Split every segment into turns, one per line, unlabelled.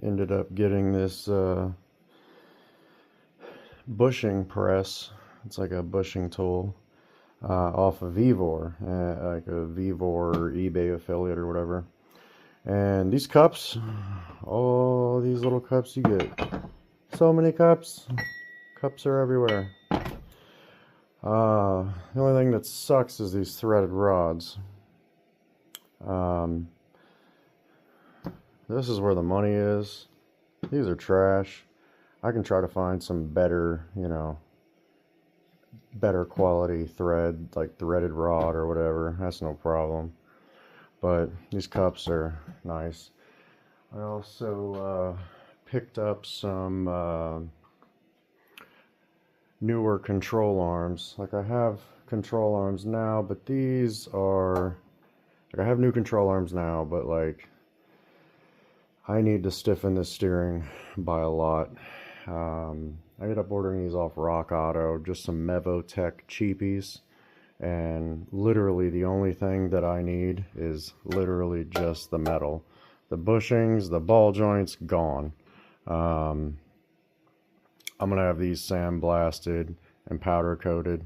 ended up getting this bushing press. It's like a bushing tool off of Vevor, like a Vevor eBay affiliate or whatever. And these cups, all these little cups you get. So many cups. Cups are everywhere. The only thing that sucks is these threaded rods. This is where the money is. These are trash. I can try to find some better, better quality thread, like threaded rod or whatever. That's no problem. But these cups are nice. I also picked up some newer control arms. Like I have control arms now, but these are, like I have new control arms now, but like I need to stiffen this steering by a lot. I ended up ordering these off Rock Auto, just some Mevotech cheapies. And literally the only thing that I need is literally just the metal. The bushings, the ball joints, gone. I'm going to have these sandblasted and powder coated.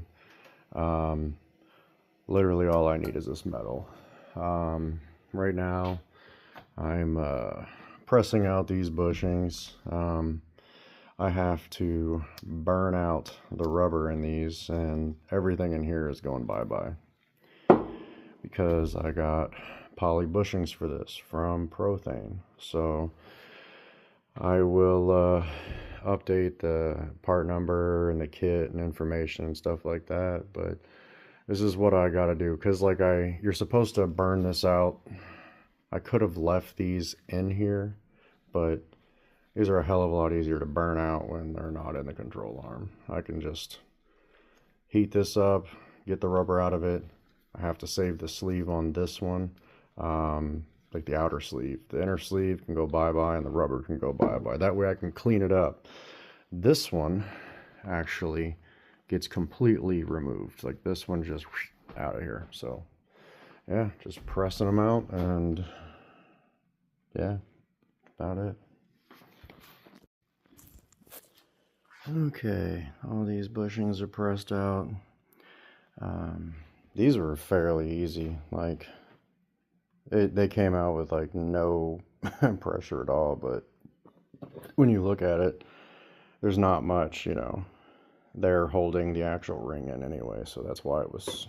Literally all I need is this metal. Right now I'm pressing out these bushings. I have to burn out the rubber in these, and everything in here is going bye-bye because I got poly bushings for this from Prothane. So I will update the part number and the kit and information and stuff like that, but this is what I got to do because like you're supposed to burn this out. I could have left these in here, but these are a hell of a lot easier to burn out when they're not in the control arm. I can just heat this up, get the rubber out of it. I have to save the sleeve on this one, like the outer sleeve. The inner sleeve can go bye-bye and the rubber can go bye-bye. That way I can clean it up. This one actually gets completely removed. Like this one just out of here. So yeah, just pressing them out and yeah, about it. Okay, all these bushings are pressed out. These were fairly easy. Like, they came out with like no pressure at all, but when you look at it, there's not much, they're holding the actual ring in anyway, so that's why it was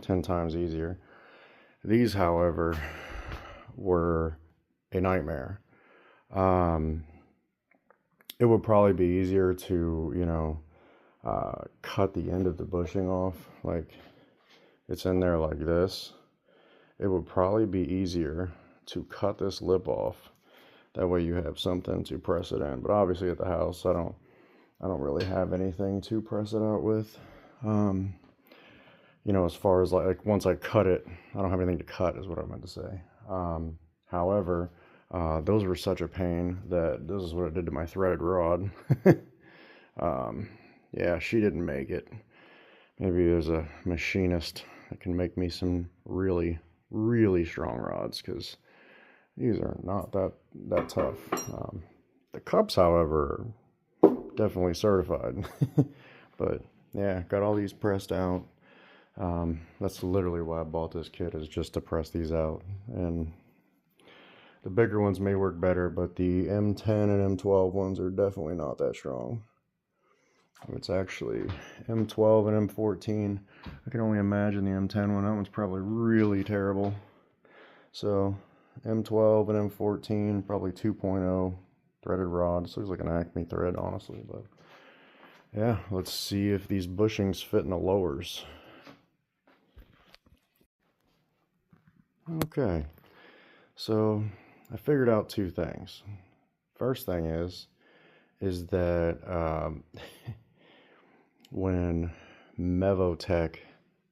10 times easier. These, however, were a nightmare. It would probably be easier to, cut the end of the bushing off, like it's in there like this. It would probably be easier to cut this lip off. That way you have something to press it in. But obviously at the house, I don't really have anything to press it out with. As far as like once I cut it, I don't have anything to cut is what I meant to say. However, those were such a pain that this is what it did to my threaded rod. Yeah, she didn't make it. Maybe there's a machinist that can make me some really, really strong rods, because these are not that tough. The cups, however, are definitely certified. But yeah, got all these pressed out. That's literally why I bought this kit, is just to press these out. And the bigger ones may work better, but the M10 and M12 ones are definitely not that strong. It's actually M12 and M14. I can only imagine the M10 one. That one's probably really terrible. So M12 and M14, probably 2.0 threaded rod. This looks like an Acme thread, honestly. But yeah, let's see if these bushings fit in the lowers. Okay, so I figured out two things. First thing is that when Mevotech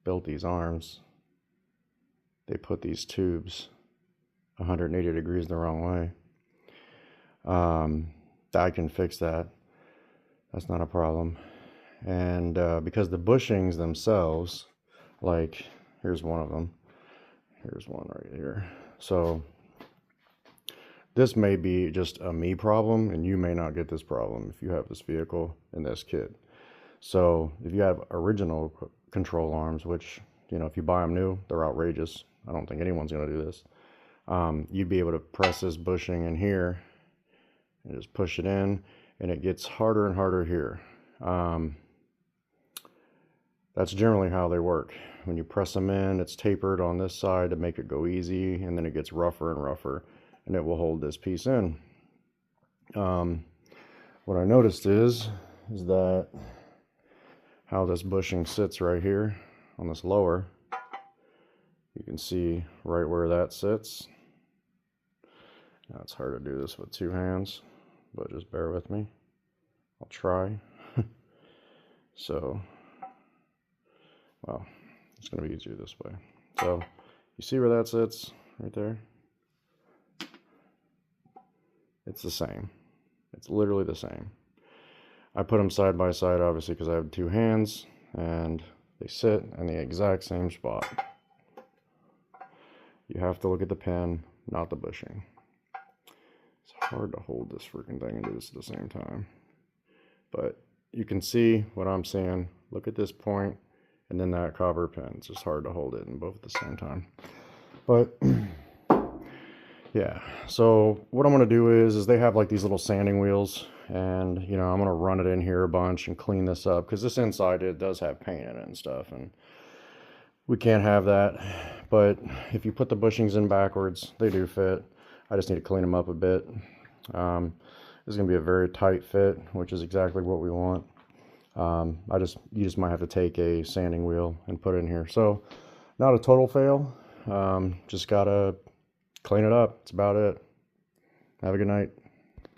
built these arms, they put these tubes 180 degrees the wrong way. I can fix that. That's not a problem. And because the bushings themselves, like, here's one of them. Here's one right here. So This may be just a me problem, and you may not get this problem if you have this vehicle in this kit. So if you have original control arms, which, you know, if you buy them new, they're outrageous. I don't think anyone's going to do this. You'd be able to press this bushing in here and just push it in, and it gets harder and harder here. That's generally how they work. When you press them in, it's tapered on this side to make it go easy, and then it gets rougher and rougher, and it will hold this piece in. What I noticed is that how this bushing sits right here on this lower, you can see right where that sits. Now it's hard to do this with two hands, but just bear with me. I'll try. So, well, it's going to be easier this way. So, you see where that sits right there? It's the same. It's literally the same. I put them side by side, obviously, because I have two hands, and they sit in the exact same spot. You have to look at the pin, not the bushing. It's hard to hold this freaking thing and do this at the same time. But you can see what I'm seeing. Look at this point, and then that copper pin. It's just hard to hold it in both at the same time. But yeah, so what I'm going to do is they have like these little sanding wheels, and you know, I'm going to run it in here a bunch and clean this up, because this inside, it does have paint in it and stuff, and we can't have that. But if you put the bushings in backwards, they do fit. I just need to clean them up a bit. This is going to be a very tight fit, which is exactly what we want. You just might have to take a sanding wheel and put it in here. So not a total fail. Just gotta clean it up. That's about it. Have a good night.